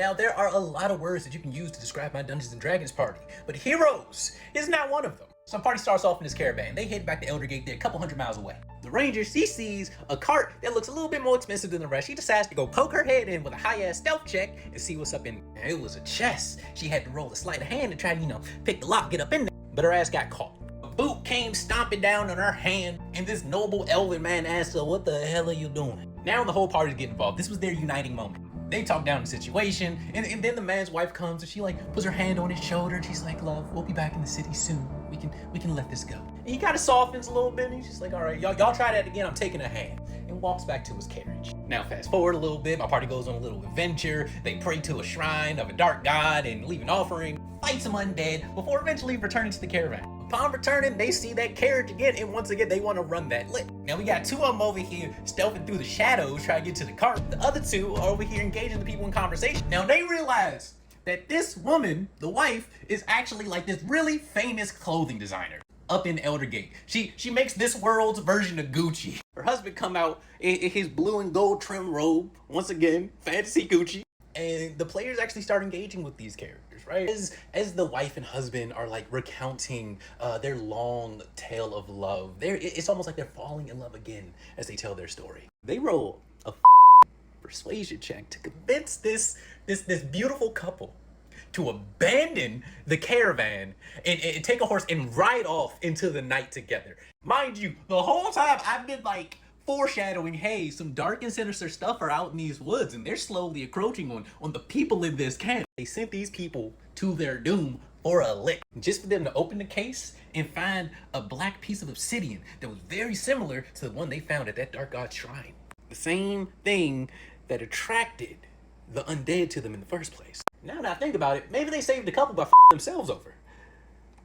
Now, there are a lot of words that you can use to describe my Dungeons & Dragons party, but heroes is not one of them. So the party starts off in this caravan. They head back to Elder Gate. They're a couple hundred miles away. The ranger, she sees a cart that looks a little bit more expensive than the rest. She decides to go poke her head in with a high-ass stealth check and see what's up in there. It was a chest. She had to roll a sleight of hand to try to, pick the lock, get up in there. But her ass got caught. A boot came stomping down on her hand, and this noble elven man asked her, "What the hell are you doing?" Now the whole party's getting involved. This was their uniting moment. They talk down the situation, and then the man's wife comes and she puts her hand on his shoulder and she's like, "Love, we'll be back in the city soon. We can let this go." And he kind of softens a little bit and he's just like, "All right, y'all try that again. I'm taking a hand." And walks back to his carriage. Now fast forward a little bit, my party goes on a little adventure. They pray to a shrine of a dark god and leave an offering, fight some undead before eventually returning to the caravan. Upon returning, they see that carriage again, and once again, they want to run that lick. Now we got two of them over here stealthing through the shadows, trying to get to the cart. The other two are over here engaging the people in conversation. Now they realize that this woman, the wife, is actually like this really famous clothing designer up in Elder Gate. She makes this world's version of Gucci. Her husband come out in his blue and gold trim robe, once again, fantasy Gucci. And the players actually start engaging with these characters, right? As the wife and husband are like recounting their long tale of love, it's almost like they're falling in love again as they tell their story. They roll a persuasion check to convince this beautiful couple to abandon the caravan and take a horse and ride off into the night together. Mind you, the whole time I've been like foreshadowing, hey, some dark and sinister stuff are out in these woods and they're slowly encroaching on the people in this camp. They sent these people to their doom for a lick, just for them to open the case and find a black piece of obsidian that was very similar to the one they found at that dark god shrine. The same thing that attracted the undead to them in the first place. Now that I think about it, maybe they saved a couple by themselves over.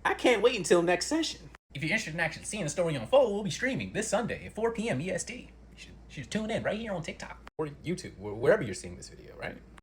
I can't wait until next session. If you're interested in actually seeing the story unfold, we'll be streaming this Sunday at 4 p.m. EST. You should tune in right here on TikTok or YouTube, wherever you're seeing this video, right?